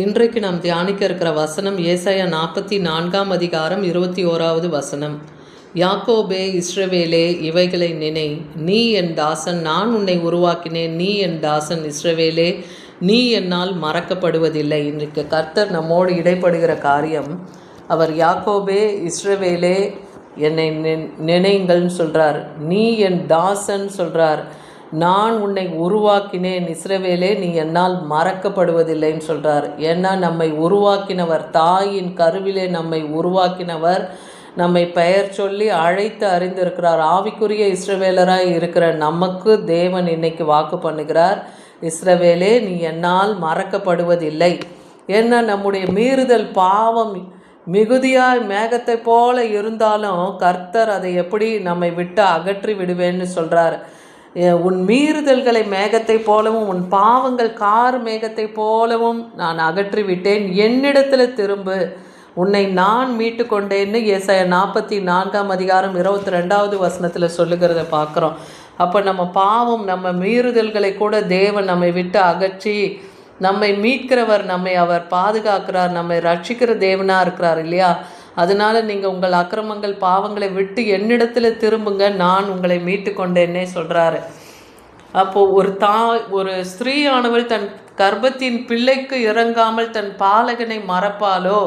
இன்றைக்கு நாம் தியானிக்க இருக்கிற வசனம் ஏசாயா 44 அதிகாரம் 21வது வசனம். யாக்கோபே, இஸ்ரவேலே, இவைகளை நினை, நீ என் தாசன், நான் உன்னை உருவாக்கினேன், நீ என் தாசன் இஸ்ரவேலே, நீ என்னால் மறக்கப்படுவதில்லை. இன்றைக்கு கர்த்தர் நம்மோடு இடைப்படுகிற காரியம், அவர் யாக்கோபே, இஸ்ரவேலே, என்னை நினைங்கள்னு சொல்கிறார். நீ என் தாசன் சொல்கிறார். நான் உன்னை உருவாக்கினேன் இஸ்ரவேலே, நீ என்னால் மறக்கப்படுவதில்லைன்னு சொல்கிறார். ஏன்னா நம்மை உருவாக்கினவர், தாயின் கருவிலே நம்மை உருவாக்கினவர், நம்மை பெயர் சொல்லி அழைத்து அறிந்திருக்கிறார். ஆவிக்குரிய இஸ்ரவேலராய் இருக்கிற நமக்கு தேவன் இன்னைக்கு வாக்கு பண்ணுகிறார், இஸ்ரவேலே நீ என்னால் மறக்கப்படுவதில்லை. ஏன்னா நம்முடைய மீறுதல் பாவம் மிகுதியாய் மேகத்தை போல இருந்தாலும் கர்த்தர் அதை எப்படி நம்மை விட்டு அகற்றி விடுவேன்னு சொல்கிறார். உன் மீறுதல்களை மேகத்தை போலவும் உன் பாவங்கள் கார் மேகத்தை போலவும் நான் அகற்றிவிட்டேன், என்னிடத்தில் திரும்பு, உன்னை நான் மீட்டு கொண்டேன்னு ஏசாயா 44 அதிகாரம் 22வது வசனத்தில் சொல்லுகிறத பார்க்குறோம். அப்போ நம்ம பாவம், நம்ம மீறுதல்களை கூட தேவன் நம்மை விட்டு அகற்றி நம்மை மீட்கிறவர், நம்மை அவர் பாதுகாக்கிறார், நம்மை ரட்சிக்கிற தேவனாக இருக்கிறார் இல்லையா? அதனால் நீங்கள் உங்கள் அக்கிரமங்கள் பாவங்களை விட்டு என்னிடத்தில் திரும்புங்க, நான் உங்களை மீட்டு கொண்டேன்னே சொல்கிறாரு. அப்போது ஒரு ஸ்திரீயானவள் தன் கர்ப்பத்தின் பிள்ளைக்கு இறங்காமல் தன் பாலகனை மறப்பாலோ,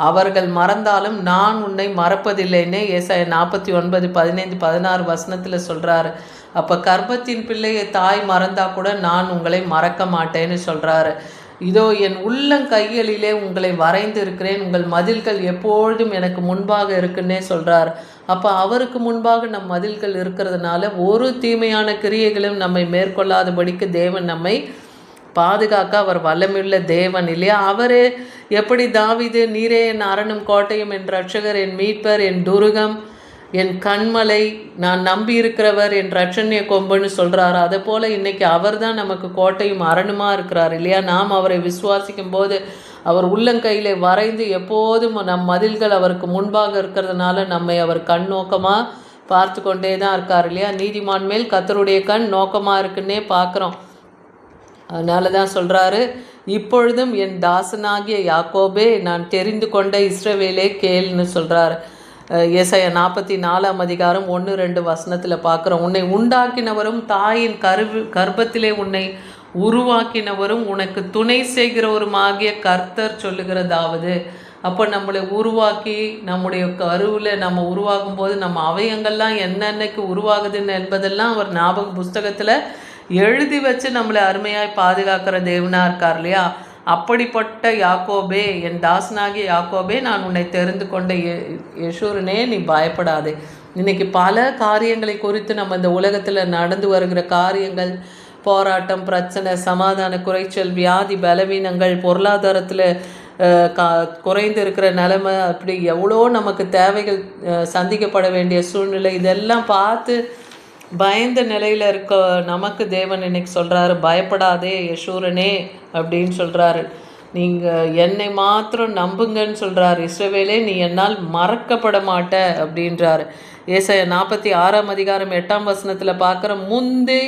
அவர்கள் மறந்தாலும் நான் உன்னை மறப்பதில்லைன்னே ஏசாயா 49, 15, 16 வசனத்தில் சொல்கிறாரு. அப்போ கர்ப்பத்தின் பிள்ளையை தாய் மறந்தால் கூட நான் உங்களை மறக்க மாட்டேன்னு சொல்கிறாரு. இதோ என் உள்ளங்கைகளிலே உங்களை வரைந்து இருக்கிறேன், உங்கள் மதில்கள் எப்பொழுதும் எனக்கு முன்பாக இருக்குன்னே சொல்கிறார். அப்போ அவருக்கு முன்பாக நம் மதில்கள் இருக்கிறதுனால ஒரு தீமையான கிரியைகளும் நம்மை மேற்கொள்ளாதபடிக்கு தேவன் நம்மை பாதுகாக்க அவர் வல்லமையுள்ள தேவன் இல்லையா? அவரே எப்படி தாவீது, நீரே என் அரணும் கோட்டையும், என் ரட்சகர், என் மீட்பர், என் துருகம், என் கண்மலை, நான் நம்பி இருக்கிறவர், என் ரட்சணிய கொம்புன்னு சொல்கிறாரு. அதை போல் இன்றைக்கி அவர் தான் நமக்கு கோட்டையும் அரணுமாக இருக்கிறார் இல்லையா? நாம் அவரை விசுவாசிக்கும் போது அவர் உள்ளங்கையிலே வரைந்து எப்போதும் நம் மதில்கள் அவருக்கு முன்பாக இருக்கிறதுனால நம்மை அவர் கண் நோக்கமாக பார்த்து கொண்டே தான் இருக்கார் இல்லையா? நீதிமான் மேல் கர்த்தருடைய கண் நோக்கமாக இருக்குன்னே பார்க்குறோம். அதனால தான் சொல்கிறாரு, இப்பொழுதும் என் தாசனாகிய யாக்கோபே, நான் தெரிந்து கொண்ட இஸ்ரவேலே கேள்னு சொல்கிறார். ஏசாயா 44 அதிகாரம் 1-2 வசனத்தில் பார்க்குறோம். உன்னை உண்டாக்கினவரும் தாயின் கர்ப்பத்திலே உன்னை உருவாக்கினவரும் உனக்கு துணை செய்கிறவருமாகிய கர்த்தர் சொல்லுகிறதாவது. அப்போ நம்மளை உருவாக்கி நம்முடைய கருவில் நம்ம உருவாகும் போது நம்ம அவயங்கள்லாம் என்னென்னைக்கு உருவாகுதுன்னு என்பதெல்லாம் அவர் ஞாபக புஸ்தகத்தில் எழுதி வச்சு நம்மளை அருமையாய் பாதுகாக்கிற தேவனாக இருக்கார் இல்லையா? அப்படிப்பட்ட யாக்கோபே, என் தாசனாகிய யாக்கோபே, நான் உன்னை தெரிந்து கொண்ட யெஷூரனே, நீ பயப்படாதே. இன்றைக்கி பல காரியங்களை குறித்து நம்ம இந்த உலகத்தில் நடந்து வருகிற காரியங்கள், போராட்டம், பிரச்சனை, சமாதான குறைச்சல், வியாதி, பலவீனங்கள், பொருளாதாரத்தில் குறைந்து இருக்கிற நிலைமை, அப்படி எவ்வளோ நமக்கு தேவைகள் சந்திக்கப்பட வேண்டிய சூழ்நிலை, இதெல்லாம் பார்த்து பயந்த நிலையில் இருக்க நமக்கு தேவன் இன்னைக்கு சொல்கிறாரு, பயப்படாதே யெஷூரனே அப்படின்னு சொல்கிறாரு. நீங்கள் என்னை மாத்திரம் நம்புங்கன்னு சொல்கிறார். இஸ்ரவேலே, நீ என்னால் மறக்கப்பட மாட்ட அப்படின்றார். ஏசாயா 46 அதிகாரம் 8 வசனத்தில் பார்க்குற, முந்தி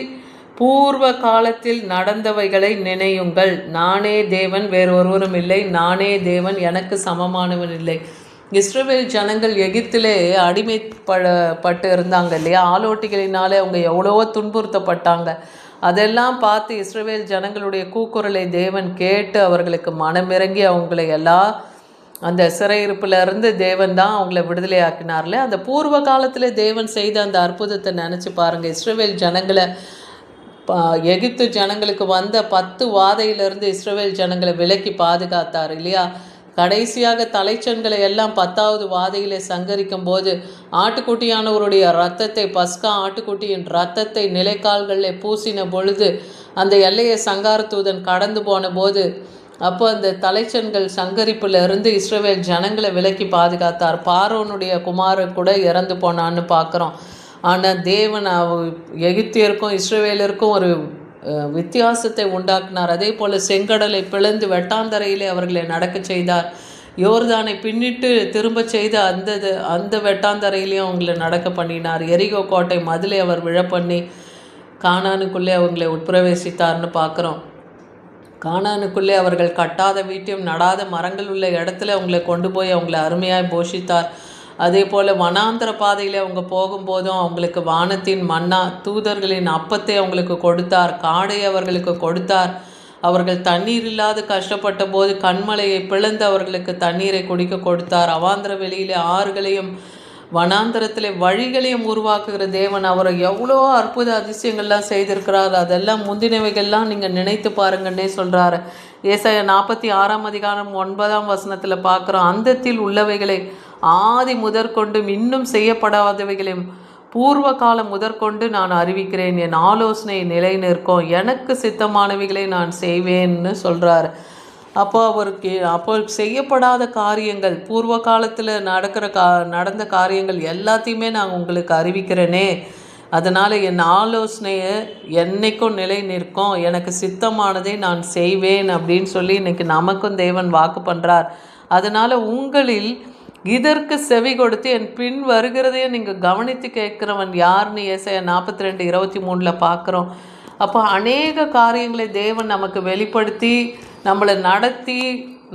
பூர்வ காலத்தில் நடந்தவைகளை நினையுங்கள், நானே தேவன், வேறொருவரும் இல்லை, நானே தேவன், எனக்கு சமமானவன் இல்லை. இஸ்ரவேல் ஜனங்கள் எகிப்திலே அடிமைப்பட்டு இருந்தாங்க இல்லையா? ஆலோட்டிகளினாலே அவங்க எவ்வளவோ துன்புறுத்தப்பட்டாங்க. அதெல்லாம் பார்த்து இஸ்ரவேல் ஜனங்களுடைய கூக்குரலை தேவன் கேட்டு அவர்களுக்கு மனமிறங்கி அவங்களை அந்த சிறையிருப்பிலிருந்து தேவன் தான் அவங்கள விடுதலை ஆக்கினார்ல. அந்த பூர்வ காலத்தில் தேவன் செய்த அந்த அற்புதத்தை நினச்சி பாருங்கள். இஸ்ரவேல் ஜனங்களை எகிப்து ஜனங்களுக்கு வந்த 10 வாதையிலிருந்து இஸ்ரவேல் ஜனங்களை விலக்கி பாதுகாத்தார் இல்லையா? கடைசியாக தலைச்சன்களை எல்லாம் 10வது வாதையிலே சங்கரிக்கும் போது ஆட்டுக்குட்டியானவருடைய இரத்தத்தை, பஸ்கா ஆட்டுக்குட்டியின் இரத்தத்தை நிலைக்கால்களில் பூசின பொழுது அந்த எல்லையை சங்காரத்தூதன் கடந்து போன போது, அப்போ அந்த தலைச்சன்கள் சங்கரிப்பில் இருந்து இஸ்ரவேல் ஜனங்களை விலக்கி பாதுகாத்தார். பார்வோனுடைய குமாரன் கூட இறந்து போனான்னு பார்க்குறோம். ஆனால் தேவன் எகிப்தியருக்கும் இஸ்ரவேலருக்கும் ஒரு வித்தியாசத்தை உண்டாக்கினார். அதே போல் செங்கடலை பிளந்து வெட்டாந்தரையிலே அவர்களை நடக்க செய்தார். யோர்தானை பின்னிட்டு திரும்ப செய்து அந்த வெட்டாந்தரையிலையும் அவங்களை நடக்க பண்ணினார். எரிகோ கோட்டை மதிலை அவர் விழ பண்ணி கானானுக்குள்ளே அவங்களை உட்பிரவேசித்தார்னு பார்க்குறோம். கானானுக்குள்ளே அவர்கள் கட்டாத வீட்டையும் நடாத மரங்கள் உள்ள இடத்துல அவங்களை கொண்டு போய் அவங்கள அருமையாய் போஷித்தார். அதே போல் வனாந்தர பாதையில் அவங்க போகும்போதும் அவங்களுக்கு வானத்தின் மன்னா தூதர்களின் அப்பத்தை அவங்களுக்கு கொடுத்தார், காடை அவர்களுக்கு கொடுத்தார். அவர்கள் தண்ணீர் இல்லாது கஷ்டப்பட்ட போது கண்மலையை பிளந்து அவர்களுக்கு தண்ணீரை குடிக்க கொடுத்தார். அவாந்திர வெளியிலே ஆறுகளையும் வனாந்தரத்தில் வழிகளையும் உருவாக்குகிற தேவன். அவர் எவ்வளோ அற்புத அதிசயங்கள்லாம் செய்திருக்கிறார். அதெல்லாம் முந்தினவைகள்லாம் நீங்கள் நினைத்து பாருங்கன்னே சொல்கிறாரு. ஏசாயா 46:9 பார்க்குறோம். அந்தத்தில் உள்ளவைகளை ஆதி முதற்கொண்டும் இன்னும் செய்யப்படாதவைகளையும் பூர்வ காலம் முதற்கொண்டு நான் அறிவிக்கிறேன். என் ஆலோசனை நிலை நிற்கும், எனக்கு சித்தமானவைகளை நான் செய்வேன்னு சொல்கிறார். அப்போ செய்யப்படாத காரியங்கள், பூர்வ காலத்தில் நடந்த காரியங்கள் எல்லாத்தையுமே நான் உங்களுக்கு அறிவிக்கிறேனே. அதனால் என் ஆலோசனையை என்னைக்கும் நிலை நிற்கும், எனக்கு சித்தமானதை நான் செய்வேன் அப்படின்னு சொல்லி இன்றைக்கி நமக்கும் தேவன் வாக்கு பண்ணுறார். அதனால் உங்களில் இதற்கு செவி கொடுத்து என் பின் வருகிறதையும் நீங்கள் கவனித்து கேட்குறவன் யாருன்னு ஏசாயா 42:23 பார்க்குறோம். அப்போ அநேக காரியங்களை தேவன் நமக்கு வெளிப்படுத்தி நம்மளை நடத்தி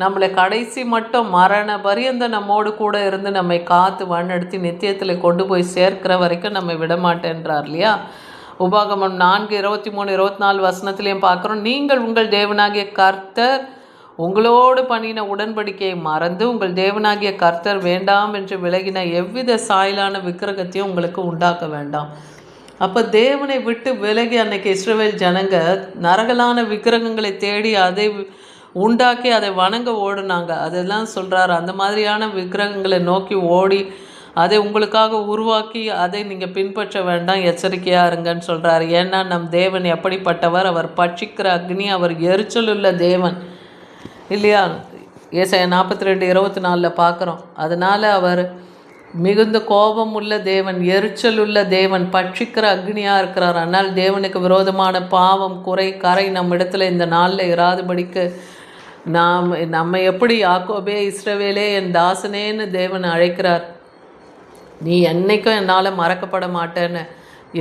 நம்மளை கடைசி மட்டும் மரண பரியந்த நம்மோடு கூட இருந்து நம்மை காத்து வழிநடத்தி நித்தியத்தில் கொண்டு போய் சேர்க்கிற வரைக்கும் நம்ம விடமாட்டேன்றார் இல்லையா. உபாகமம் 4:23-24 பார்க்குறோம். நீங்கள் உங்கள் தேவனாகிய கர்த்தர் உங்களோடு பண்ணின உடன்படிக்கையை மறந்து உங்கள் தேவனாகிய கர்த்தர் வேண்டாம் என்று விலகின எவ்வித சாயலான விக்கிரகத்தையும் உங்களுக்கு உண்டாக்க வேண்டாம். அப்போ தேவனை விட்டு விலகி அன்னைக்கு இஸ்ரவேல் ஜனங்க நரகலான விக்கிரகங்களை தேடி அதை உண்டாக்கி அதை வணங்க ஓடுனாங்க. அதெல்லாம் சொல்கிறாரு. அந்த மாதிரியான விக்கிரகங்களை நோக்கி ஓடி அதை உங்களுக்காக உருவாக்கி அதை நீங்கள் பின்பற்ற வேண்டாம், எச்சரிக்கையாக இருங்கன்னு சொல்கிறாரு. ஏன்னா நம் தேவன் எப்படிப்பட்டவர், அவர் பட்சிக்கிற அக்னி, அவர் எரிச்சலுள்ள தேவன் இல்லையா. ஏசாயா 42:24 பார்க்குறோம். அதனால் அவர் மிகுந்த கோபம் உள்ள தேவன், எரிச்சல் உள்ள தேவன், பட்சிக்கிற அக்னியாக இருக்கிறார். ஆனால் தேவனுக்கு விரோதமான பாவம் குறை கரை நம்ம இடத்துல இந்த நாளில் இராதபடிக்கு நம்ம எப்படி யாக்கோபே இஸ்ரவேலே என் தாசனேன்னு தேவன் அழைக்கிறார். நீ என்னைக்கும் என்னால் மறக்கப்பட மாட்டேன்னு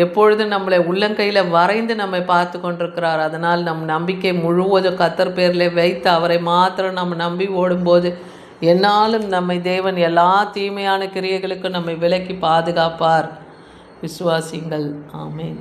எப்பொழுதும் நம்மளை உள்ளங்கையில் வரைந்து நம்மை பார்த்து கொண்டிருக்கிறார். அதனால் நம் நம்பிக்கை முழுவதும் கர்த்தர் பேரில் வைத்து அவரை மாத்திரம் நம்ம நம்பி ஓடும்போது என்னாலும் நம்மை தேவன் எல்லா தீமையான கிரியைகளுக்கும் நம்மை விலக்கி பாதுகாப்பார். விசுவாசிங்கள். ஆமேன்.